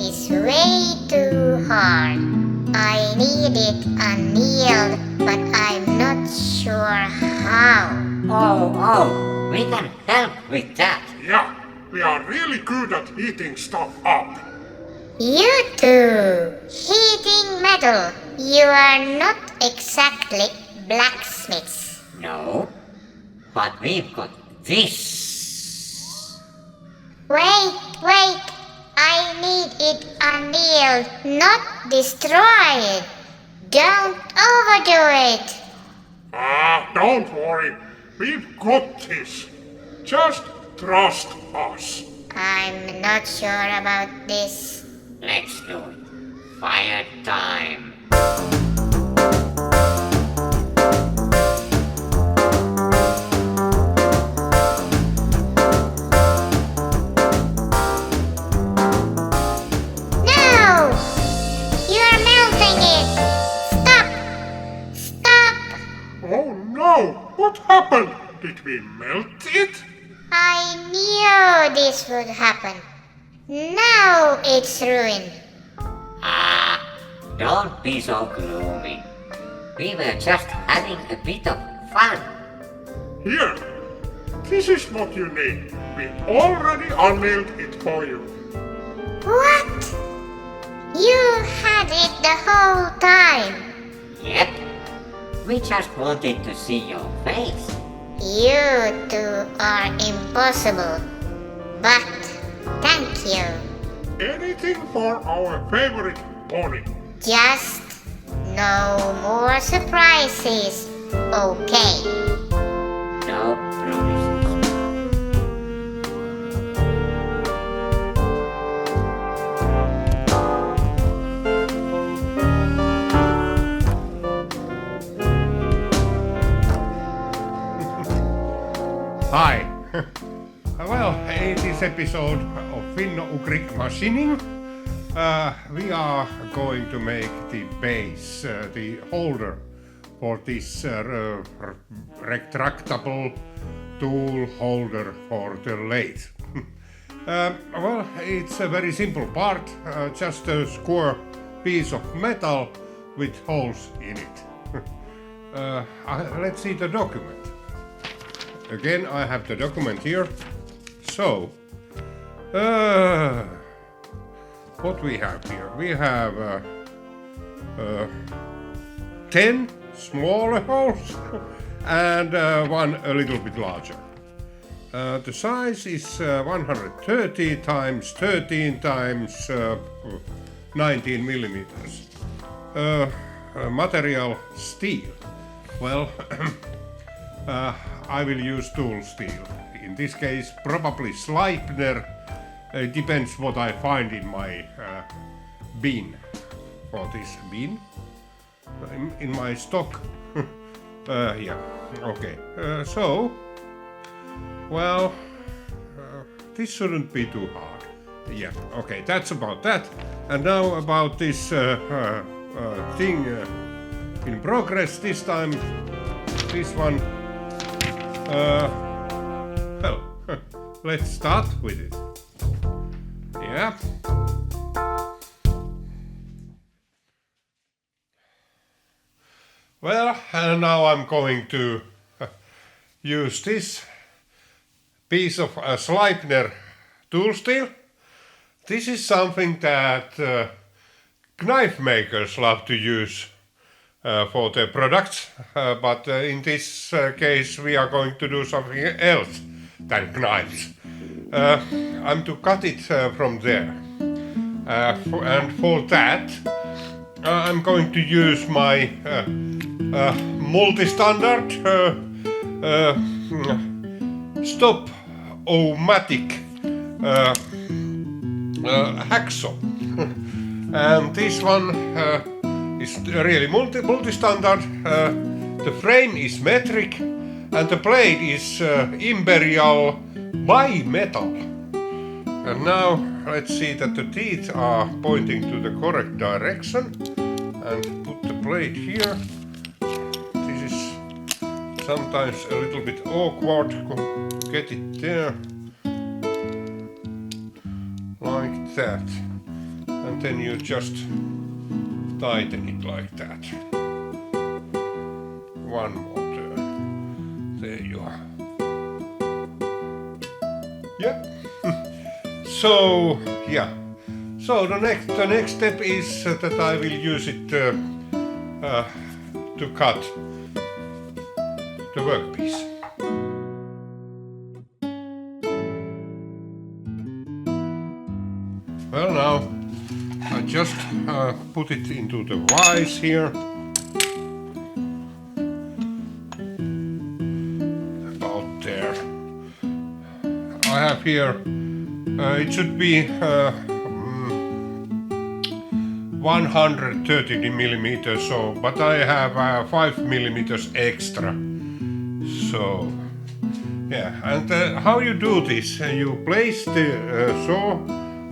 is way too hard. I need it annealed, but I'm not sure how. Oh, we can help with that. Yeah, we are really good at heating stuff up. You two! Heating metal. You are not exactly blacksmiths. No, but we've got this. Wait! I need it annealed, not destroyed. Don't overdo it. Don't worry. We've got this. Just trust us. I'm not sure about this. Let's do it. Fire time. No! You're melting it! Stop! Oh no! What happened? Did we melt it? I knew this would happen. Now it's ruined. Don't be so gloomy. We were just having a bit of fun. Here. This is what you need. We already unnailed it for you. What? You had it the whole time. Yep. We just wanted to see your face. You two are impossible. But thank you. Anything for our favorite pony. Just no more surprises, okay? No promises. Hi. Well, in this episode of Finno-Ugric Machining, we are going to make the base, the holder for this retractable tool holder for the lathe. Well, it's a very simple part, just a square piece of metal with holes in it. Let's see the document. Again, I have the document here. So, what we have here? We have 10 smaller holes and one a little bit larger. The size is 130 times 13 times 19 millimeters. Material steel. Well, I will use tool steel. In this case, probably Sleipner. It depends what I find in my bin. For this bin, in my stock. Yeah. Okay. So, well, this shouldn't be too hard. Yeah. Okay. That's about that. And now about this thing in progress. This time, this one. Well, let's start with it. Yeah. Well, now I'm going to use this piece of Sleipner tool steel. This is something that knife makers love to use for their products, but in this case we are going to do something else than knives. I'm to cut it from there, and for that I'm going to use my multi-standard Stop-O-Matic hacksaw, and this one is really multi-standard. The frame is metric and the blade is Imperial bimetal. And now let's see that the teeth are pointing to the correct direction, and put the blade here. This is sometimes a little bit awkward to get it there like that. and then you just tighten it like that. One more turn. There you are. Yeah. So yeah. So the next step is that I will use it to cut the workpiece. Well, now I just put it into the vise here. About there. I have here, it should be 130 millimeters, so, but I have 5 millimeters extra. So, yeah, and how you do this? You place the saw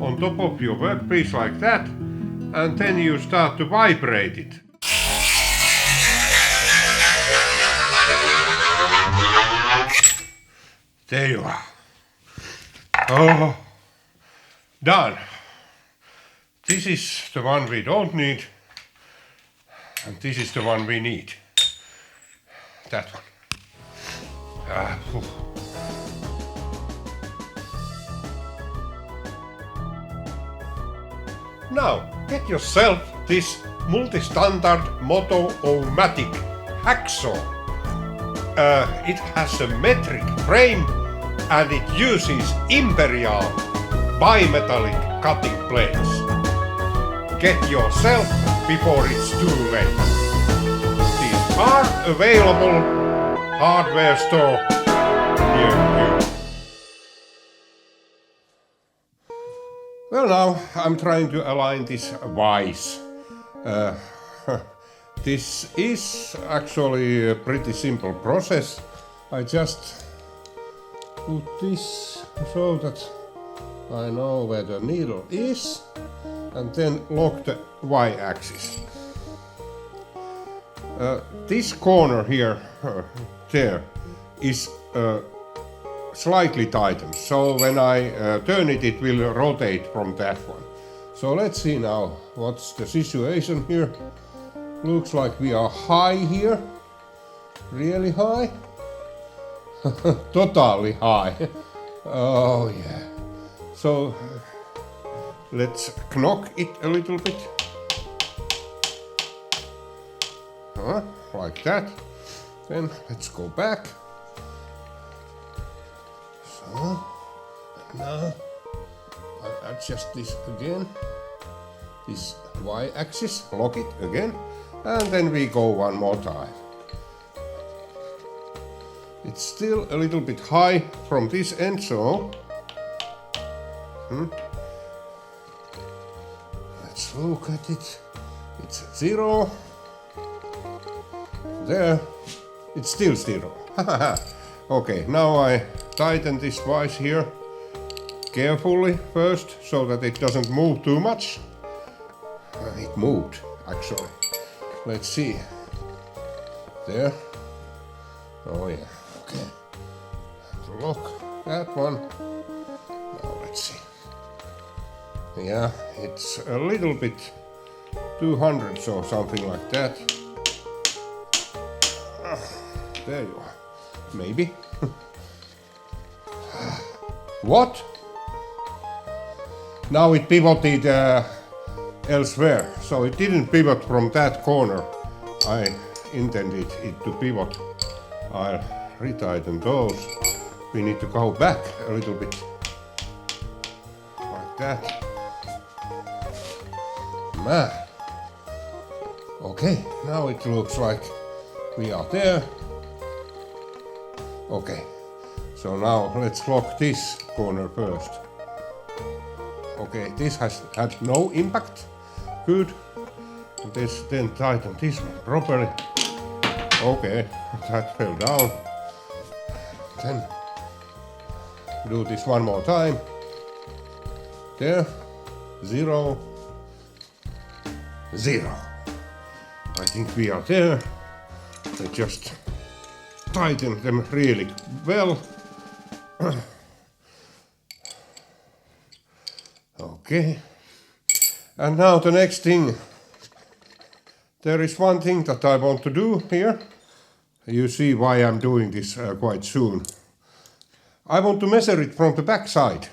on top of your workpiece like that, and then you start to vibrate it. There you are. Oh, done. This is the one we don't need, and this is the one we need. That one. Phew. Now, get yourself this multi-standard Moto-O-Matic hacksaw. It has a metric frame and it uses Imperial bimetallic cutting blades. Get yourself before it's too late. These are available hardware store near you. Well, now I'm trying to align this vise. This is actually a pretty simple process. I just put this so that I know where the needle is, and then lock the y-axis. This corner here, there, is slightly tightened, so when I turn it, it will rotate from that one. So let's see now what's the situation here. Looks like we are high here, really high, totally high. Oh yeah. So let's knock it a little bit, like that. Then let's go back. So now I adjust this again, this y-axis, lock it again, and then we go one more time. It's still a little bit high from this end, so let's look at it. It's 0. There, it's still 0. Okay, now I tighten this vise here carefully first, so that it doesn't move too much. It moved, actually. Let's see. There. Oh yeah, okay. Lock that one. Now let's see. Yeah, it's a little bit 200 or something like that. There you are. Maybe. What? Now it pivoted elsewhere, so it didn't pivot from that corner. I intended it to pivot. I'll retighten those. We need to go back a little bit. Like that. Man. Okay, now it looks like we are there. Okay, so now let's lock this corner first. Okay, this has had no impact. Good. Then tighten this one properly. Okay, that fell down. Then do this one more time. There. 0. 0. I think we are there. I just tighten them really well. Okay. And now the next thing. There is one thing that I want to do here. You see why I'm doing this quite soon. I want to measure it from the back side.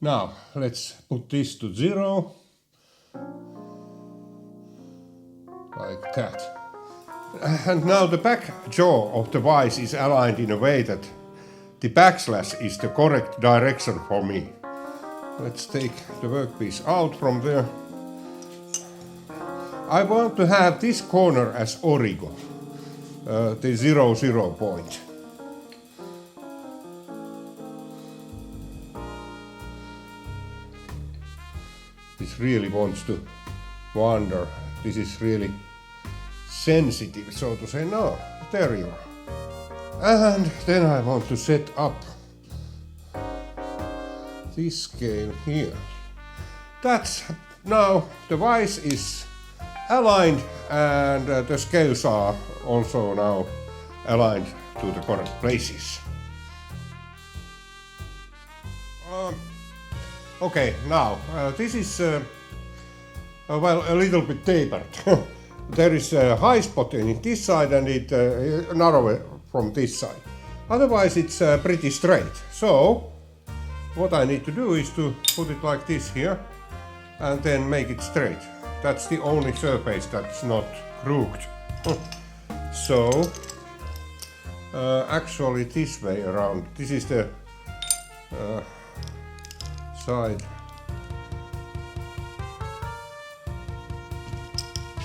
Now, let's put this to 0. Like that. And now the back jaw of the vise is aligned in a way that the backslash is the correct direction for me. Let's take the workpiece out from there. I want to have this corner as origo, the 0, 0 point. This really wants to wander. This is really sensitive, so to say. No, there you are. And then I want to set up this scale here. That's now the vise is aligned and the scales are also now aligned to the correct places. Okay, now this is well, a little bit tapered. There is a high spot in this side and it narrower from this side. Otherwise it's pretty straight. So what I need to do is to put it like this here and then make it straight. That's the only surface that's not crooked. So actually this way around. This is the side.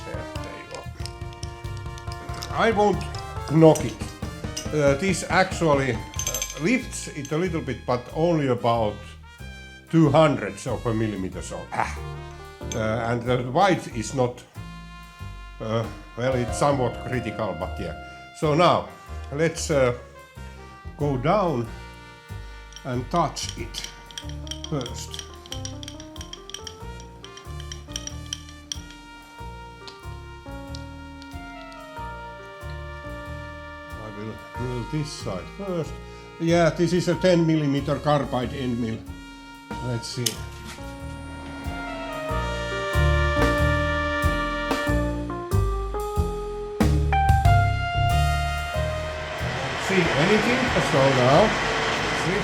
There you go. I won't knock it. This actually lifts it a little bit, but only about 200ths of a millimeter. So, and the width is not. Well, it's somewhat critical, but yeah. So now let's go down and touch it first. I will drill this side first. Yeah, this is a 10mm carbide end mill. Let's see. See anything? So now, see.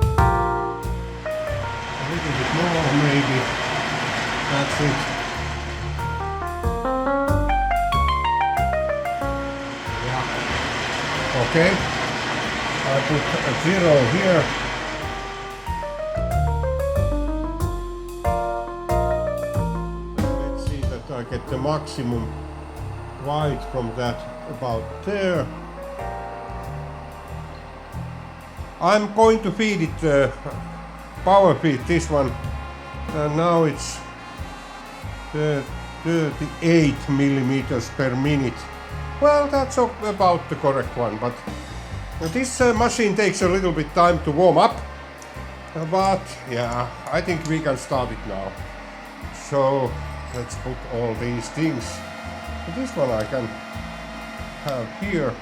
A little bit more maybe. That's it. Yeah. Okay. I put a 0 here. Let's see that I get the maximum width from that about there. I'm going to feed it power feed this one, and now it's 38 millimeters per minute. Well, that's about the correct one, but this machine takes a little bit time to warm up, but yeah, I think we can start it now. So let's put all these things. This one I can have here.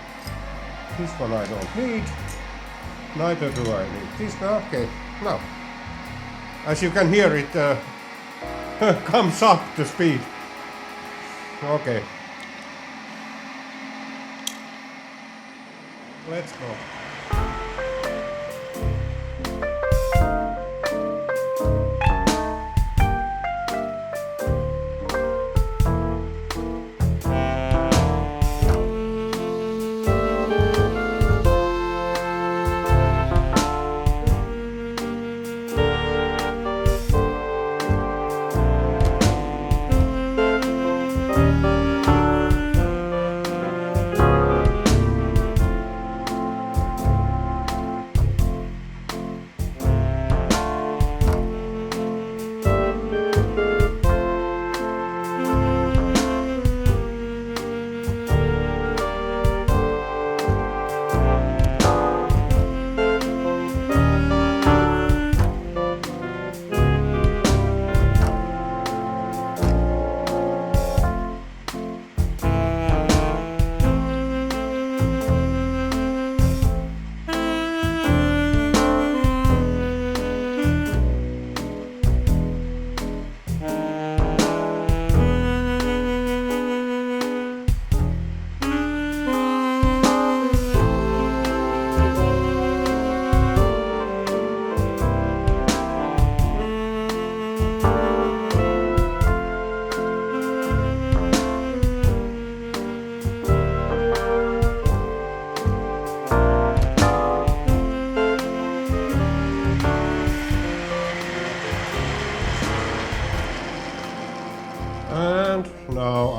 This one I don't need. Neither do I need this. Okay, now, as you can hear, it comes up to speed. Okay. Let's go.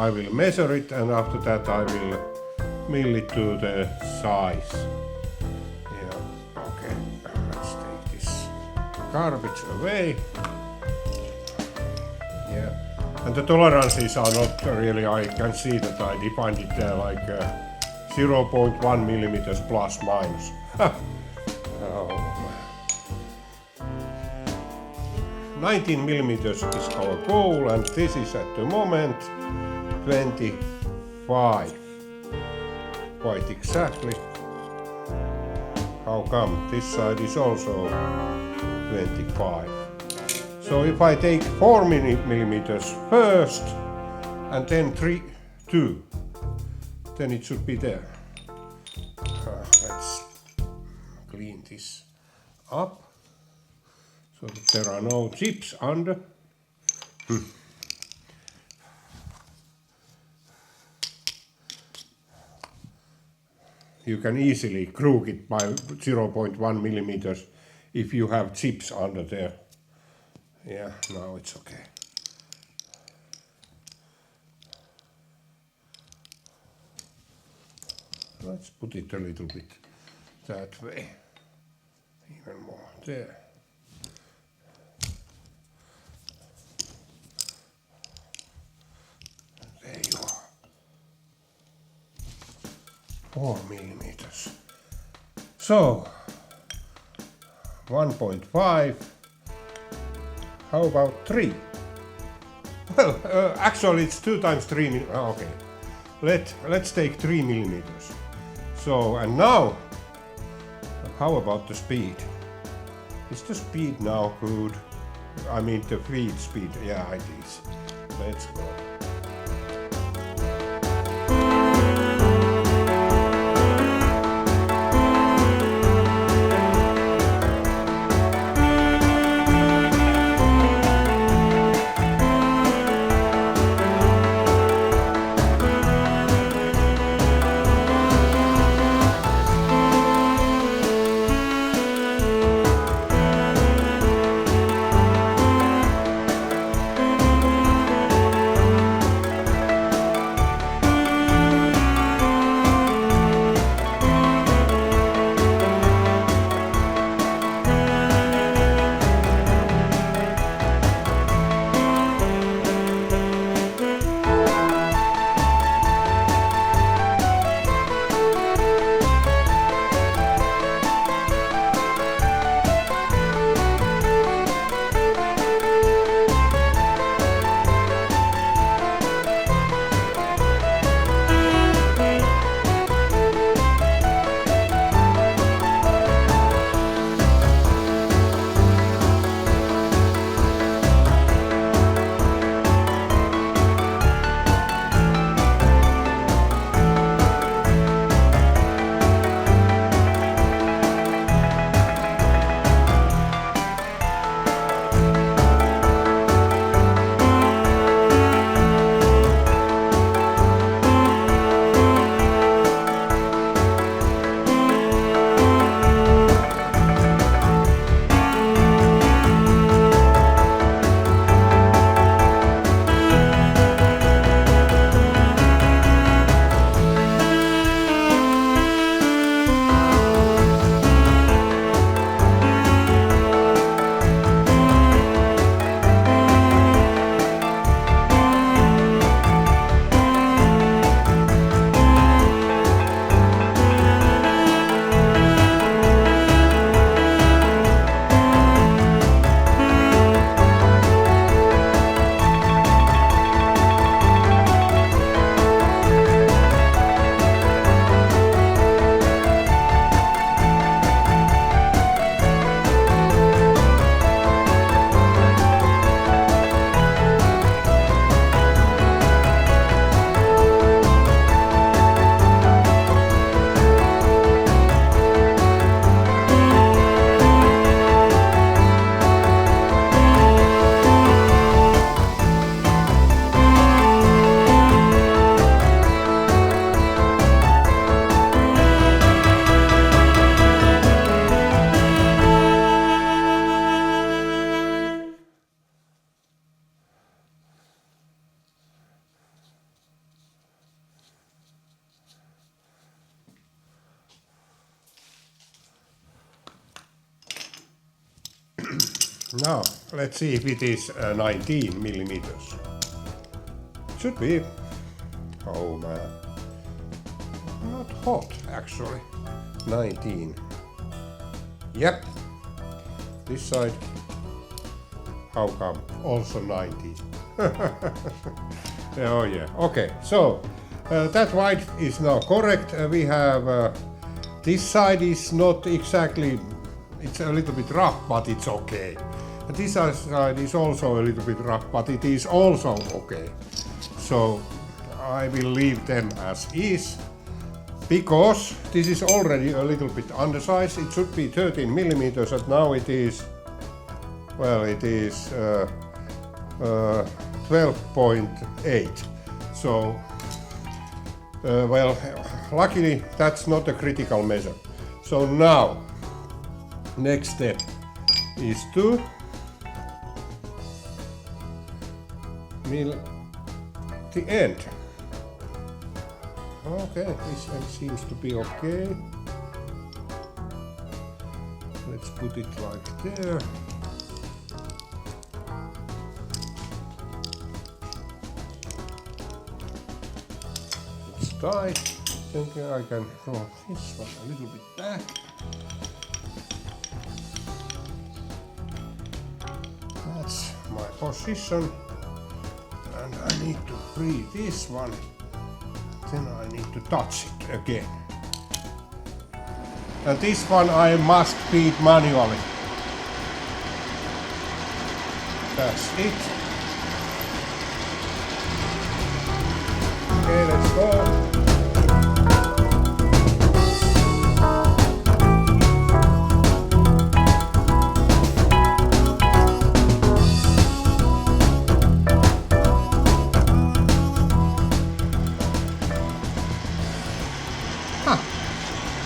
I will measure it, and after that I will mill it to the size. Yeah, okay, let's take this garbage away. Yeah, and the tolerances are not really, I can see that I defined it there like 0.1 millimeters plus minus. Oh. 19 millimeters is our goal, and this is at the moment 25. Quite exactly. How come this side is also 25? So if I take 4 millimeters first and then 2, then it should be there. Let's clean this up so that there are no chips under. You can easily crook it by 0.1 millimeters if you have chips under there. Yeah, now it's okay. Let's put it a little bit that way. Even more there. There you are. 4 millimeters. So 1.5. How about 3? Well, actually it's 2 times 3 millimeters. Okay, let's take 3 millimeters. So, and now, how about the speed? Is the speed now good? I mean the feed speed. Yeah, it is. Let's go. Now, let's see if it is 19 millimeters. Should be. Oh man. Not hot, actually. 19. Yep. This side. How come? Also 19. Oh yeah. Okay, so that white is now correct. We have this side is not exactly, it's a little bit rough, but it's okay. This side is also a little bit rough, but it is also okay. So I will leave them as is, because this is already a little bit undersized. It should be 13 millimeters, and now it is, well, it is 12.8. So, well, luckily that's not a critical measure. So now, next step is to mill the end. Okay, this end seems to be okay. Let's put it like there. It's tight. I think I can roll this one a little bit back. That's my position. And I need to free this one. Then I need to touch it again. And this one I must feed manually. That's it. Okay, let's go.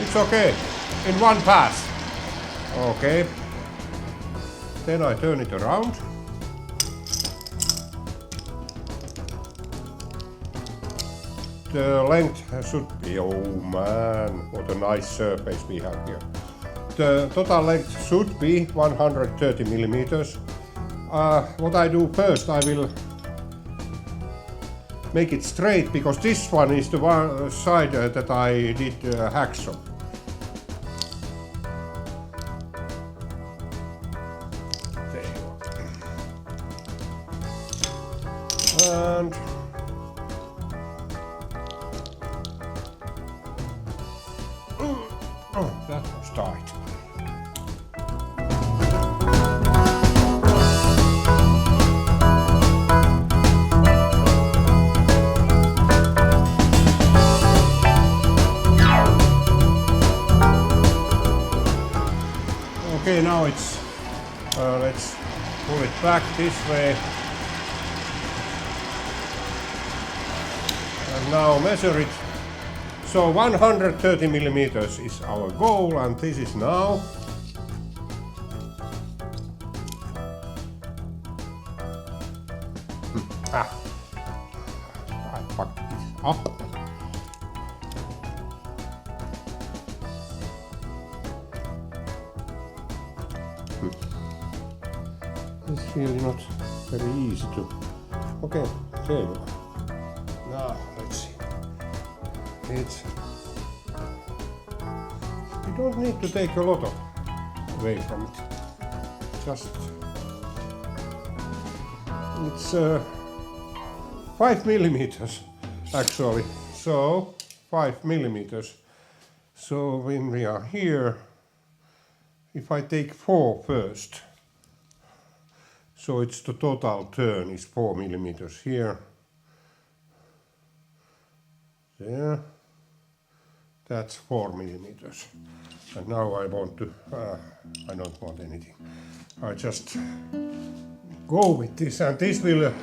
It's okay, in one pass. Okay. Then I turn it around. The length should be, oh man, what a nice surface we have here. The total length should be 130 millimeters. What I do first, I will make it straight, because this one is the one side that I did hacksaw. There you go. And oh, that was tight. Okay, now it's, let's pull it back this way. And now measure it. So 130 millimeters is our goal, and this is now. I fucked this up. It's really not very easy to. Okay, there you go. Now let's see. It's. You don't need to take a lot of away from it. Just. It's 5 millimeters actually. So 5 millimeters. So when we are here, if I take 4 first. So it's the total turn is 4 millimeters here. There. That's 4 millimeters. And now I want to, I don't want anything. I just go with this, and this will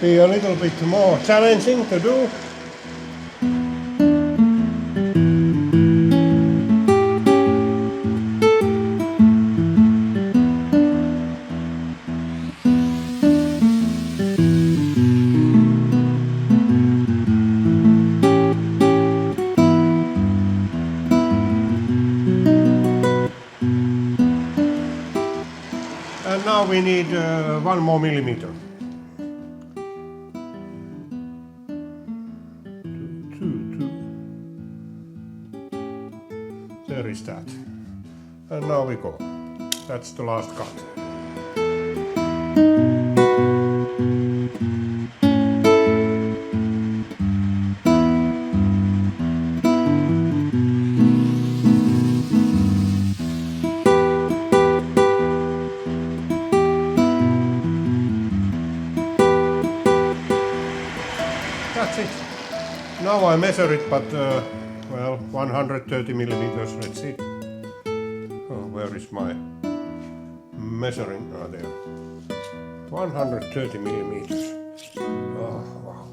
be a little bit more challenging to do. And now we need 1 more millimeter. Two. There is that. And now we go. That's the last cut. That's it. Now I measure it, but well, 130 millimeters. Let's see. Oh, where is my measuring? Oh, there. 130 millimeters. Oh, wow.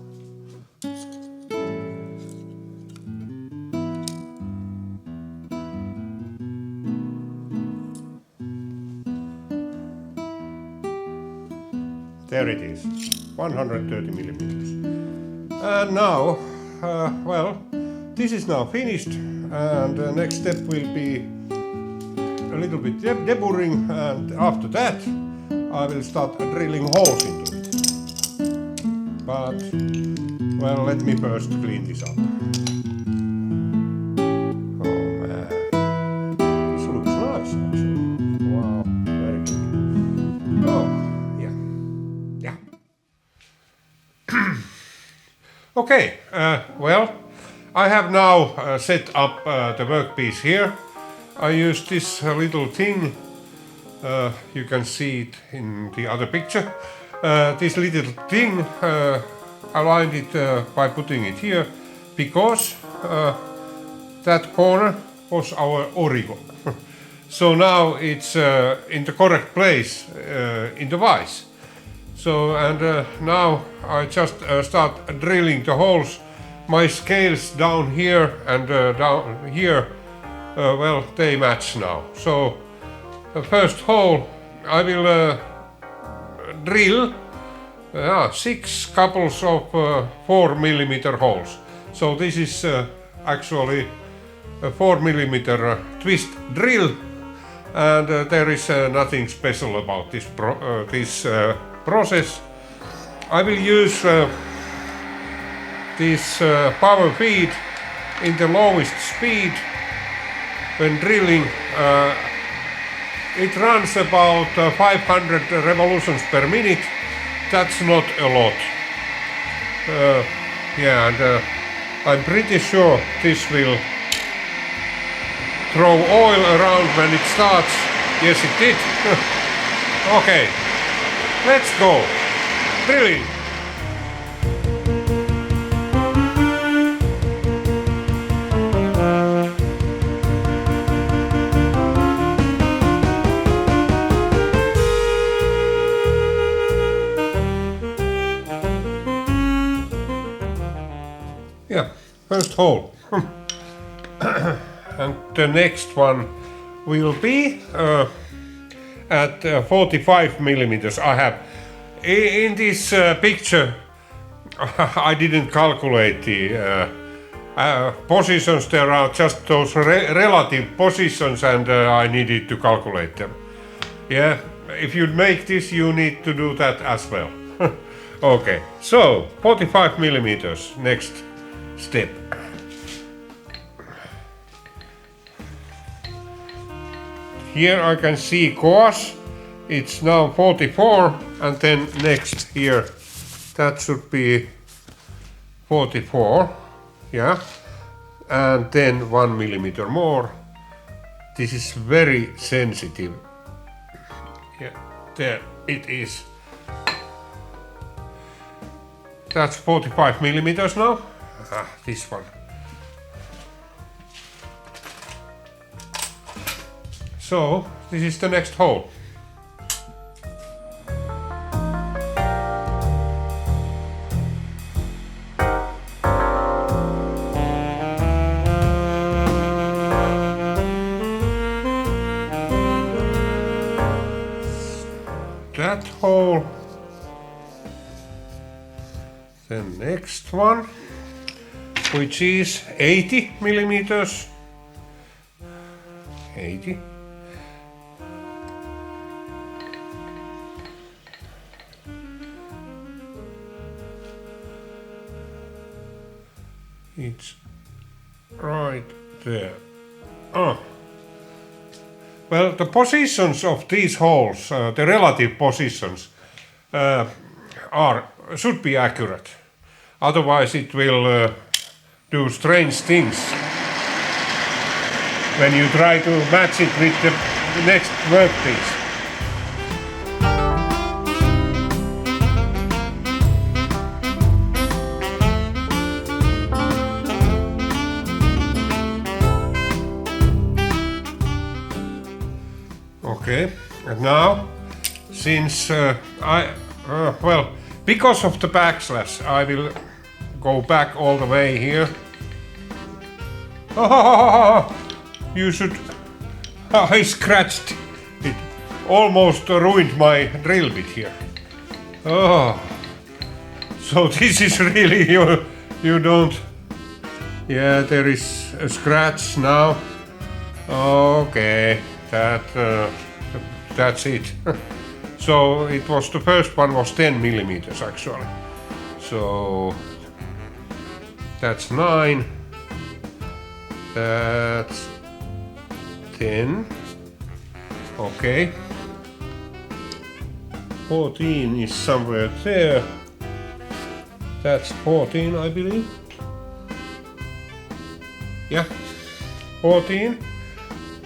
There it is. 130 millimeters. And now, well, this is now finished, and the next step will be a little bit deburring, and after that I will start drilling holes into it. But, well, let me first clean this up. Oh man, this looks nice actually. Wow, very good. Oh, yeah. Okay, well, I have now set up the workpiece here. I used this little thing, you can see it in the other picture. This little thing, I lined it by putting it here, because that corner was our origo. So now it's in the correct place in the vise. So, and now I just start drilling the holes. My scales down here and down here, well, they match now. So the first hole I will drill 6 couples of 4 millimeter holes. So this is actually a 4 millimeter twist drill, and there is nothing special about this process. I will use this power feed in the lowest speed when drilling. It runs about 500 revolutions per minute. That's not a lot. Yeah, and I'm pretty sure this will throw oil around when it starts. Yes, it did. Okay. Let's go. Drilling. Yeah, first hole. And the next one will be at 45 millimeters. I have in this picture I didn't calculate the positions. There are just those relative positions, and I needed to calculate them. Yeah, if you make this, you need to do that as well. Okay, so 45 millimeters, next step. Here I can see course, it's now 44, and then next here, that should be 44, yeah, and then 1 millimeter more. This is very sensitive. Yeah, there it is. That's 45 millimeters now. This one. So, this is the next hole. That hole. The next one, which is 80 millimeters. 80. It's right there. Oh. Well, the positions of these holes, the relative positions, should be accurate. Otherwise, it will do strange things when you try to match it with the next workpiece. Okay, and now, since because of the backslash, I will go back all the way here. You should. I scratched it. Almost ruined my drill bit here. Oh, so this is really you don't. Yeah, there is a scratch now. Okay, that's it. So it was the first one was 10 millimeters actually. So that's 9. That's 10. Okay. 14 is somewhere there. That's 14, I believe. Yeah. 14.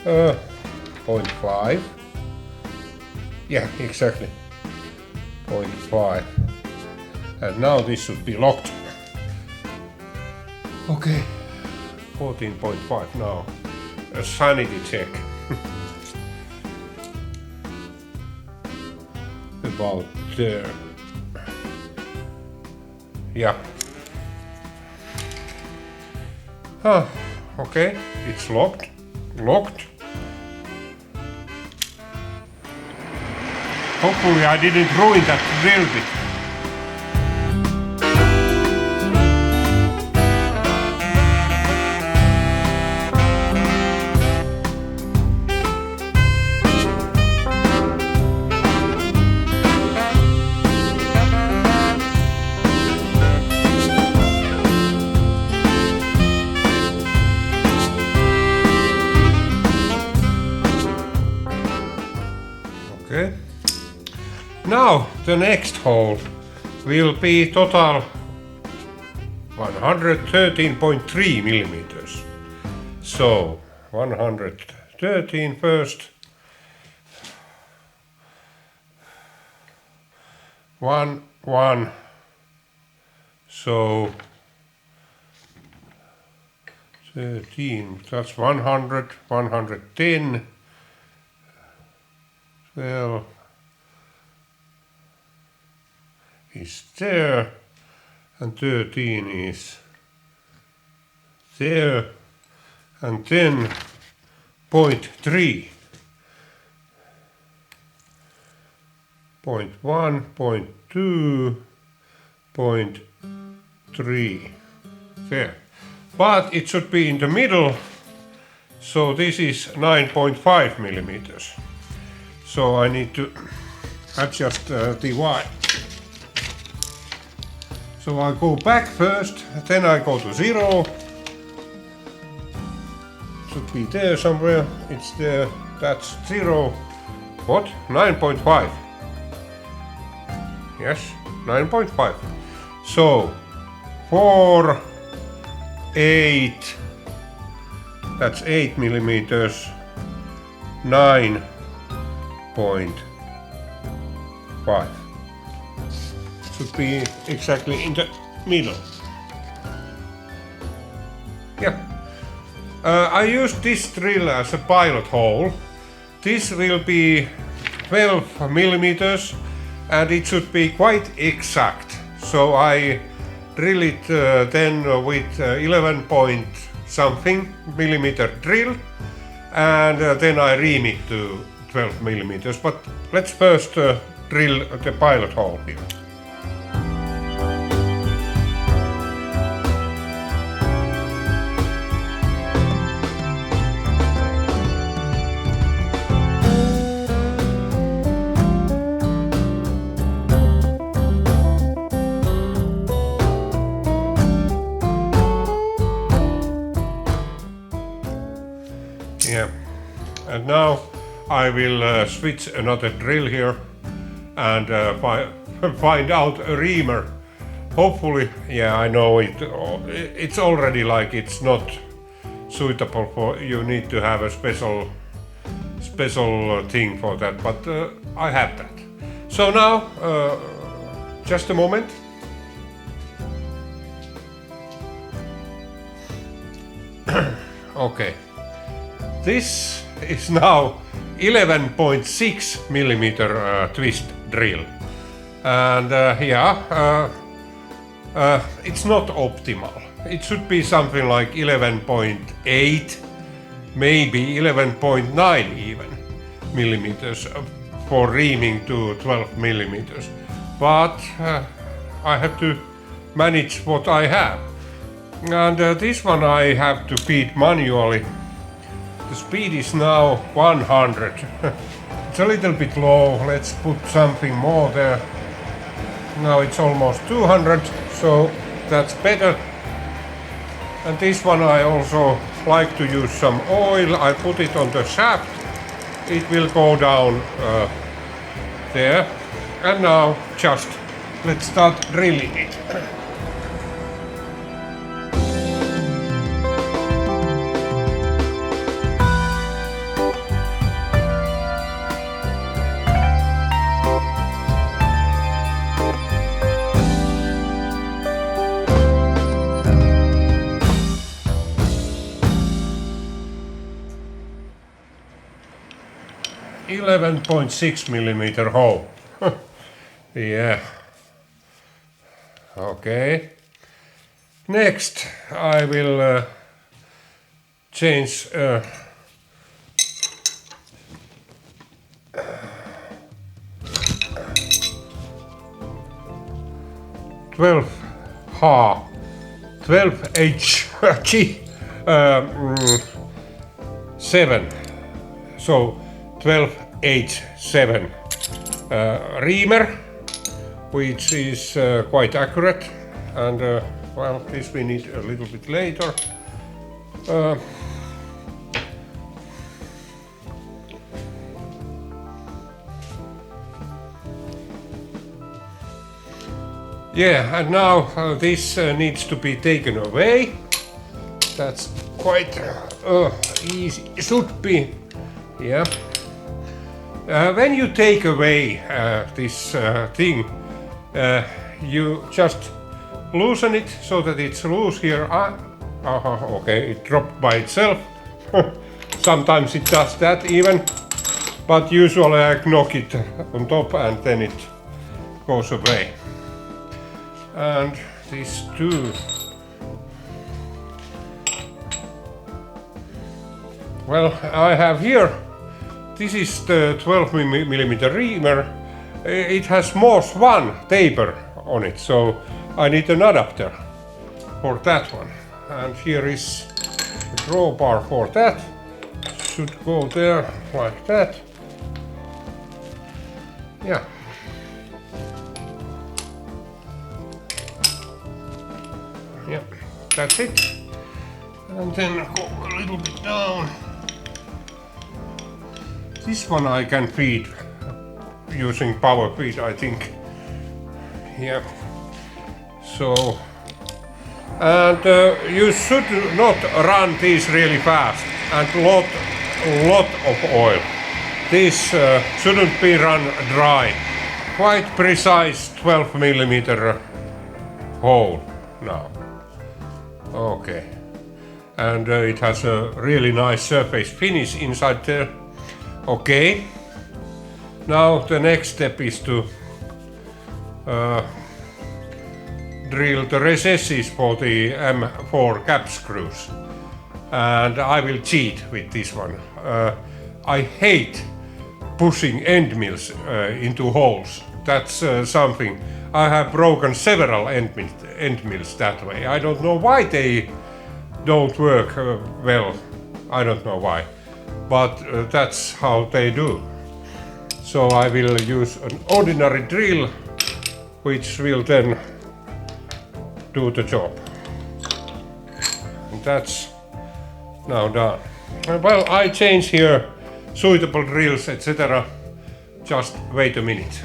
0.5. Yeah, exactly. 0.5. And now this should be locked. Okay. 14.5 now. A sanity check. About there. Yeah. Okay, it's locked. Locked. Hopefully I didn't ruin that drill bit. Okay. Now the next hole will be total 113.3 millimeters. So 113 first. 1, 1. So 13. That's 100, 110. 12 is there, and 13 is there, and then 0.3, 0.1, 0.2, 0.3, there. But it should be in the middle, so this is 9.5 millimeters. So I need to adjust the Y. So I go back first, then I go to 0. Should be there somewhere. It's there. That's 0. What? 9.5. Yes, 9.5. So 4, 8. That's 8 millimeters. 9.5. Should be exactly in the middle. Yeah. I used this drill as a pilot hole. This will be 12 millimeters and it should be quite exact. So I drill it then with 11 point something millimeter drill, and then I ream it to 12 millimeters. But let's first drill the pilot hole here. I will switch another drill here and find out a reamer. Hopefully, yeah, I know it's already like it's not suitable for, you need to have a special thing for that, but I have that. So now, just a moment. Okay, this is now 11.6 millimeter twist drill, and it's not optimal. It should be something like 11.8, maybe 11.9 even millimeters for reaming to 12 millimeters. But I have to manage what I have. And this one I have to feed manually. The speed is now 100. It's a little bit low. Let's put something more there. Now it's almost 200, so that's better. And this one I also like to use some oil. I put it on the shaft. It will go down there. And now just let's start drilling it. .6 millimeter hole. Yeah. Okay. Next, I will change 12H7. So 12H7 reamer, which is quite accurate, and well, this we need a little bit later. Yeah, and now this needs to be taken away. That's quite easy. It should be, yeah. When you take away this thing, you just loosen it so that it's loose here. Okay, it dropped by itself. Sometimes it does that even, but usually I knock it on top and then it goes away. And these two. Well, I have here. This is the 12 millimeter reamer. It has Morse 1 taper on it, so I need an adapter for that one. And here is a drawbar for that. Should go there like that. Yeah. Yeah, that's it. And then go a little bit down. This one I can feed using power feed, I think. Yeah. So, and you should not run these really fast and lot of oil. This shouldn't be run dry. Quite precise 12 millimeter hole now. Okay. And it has a really nice surface finish inside there. Okay, now the next step is to drill the recesses for the M4 cap screws, and I will cheat with this one. I hate pushing end mills into holes. That's something. I have broken several end mills that way. I don't know why they don't work well. I don't know why. But that's how they do. So I will use an ordinary drill, which will then do the job. And that's now done. Well, I change here suitable drills, etc. Just wait a minute.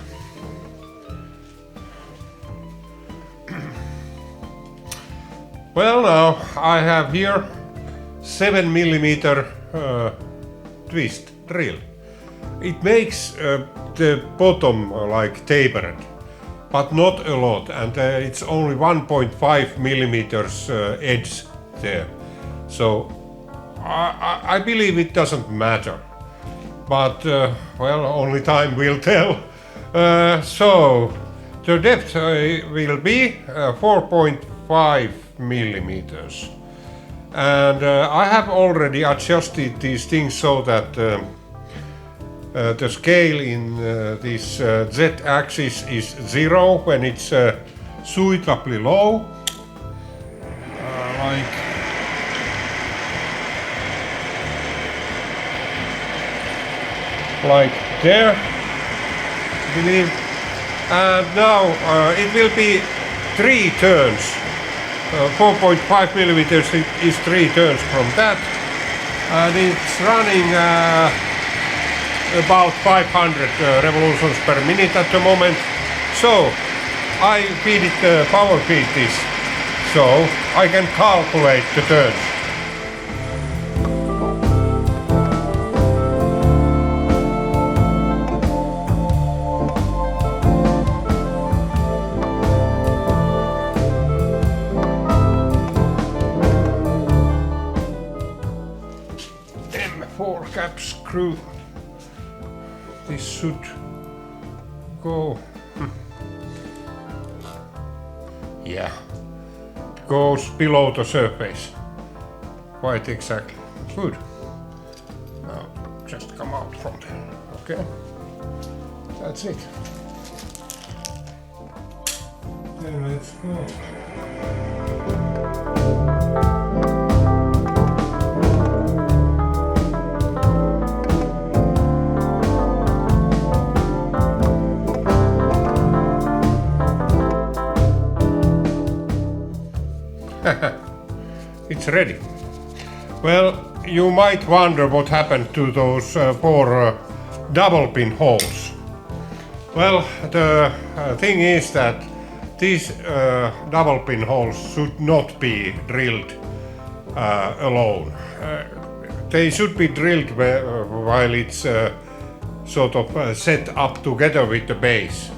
Well, now I have here 7mm twist drill. It makes the bottom like tapered, but not a lot, and it's only 1.5mm edge there. So I believe it doesn't matter, but well, only time will tell. So the depth will be 4.5mm. And I have already adjusted these things so that the scale in this z-axis is 0 when it's suitably low, like there, I believe. And now it will be 3 turns. 4.5mm is 3 turns from that, and it's running about 500 revolutions per minute at the moment. So I feed it power feed this, so I can calculate the turns. M4 cap screw. This should go. Yeah, it goes below the surface. Quite exactly. Good. Now just come out from there. Okay. That's it. Then let's go. It's ready. Well, you might wonder what happened to those 4 double pin holes. Well, the thing is that these double pin holes should not be drilled alone. They should be drilled while it's sort of set up together with the base.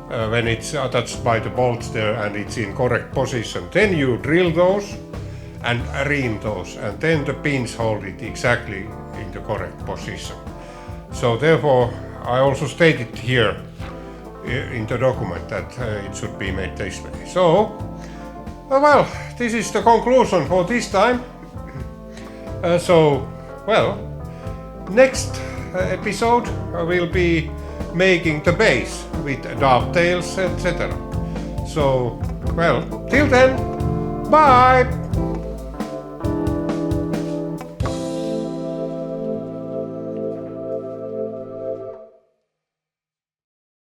When it's attached by the bolts there and it's in correct position. Then you drill those and ream those, and then the pins hold it exactly in the correct position. So therefore I also stated here in the document that it should be made this way. So well, this is the conclusion for this time. So well, next episode will be making the base with dovetails, etc. So, well, till then, bye!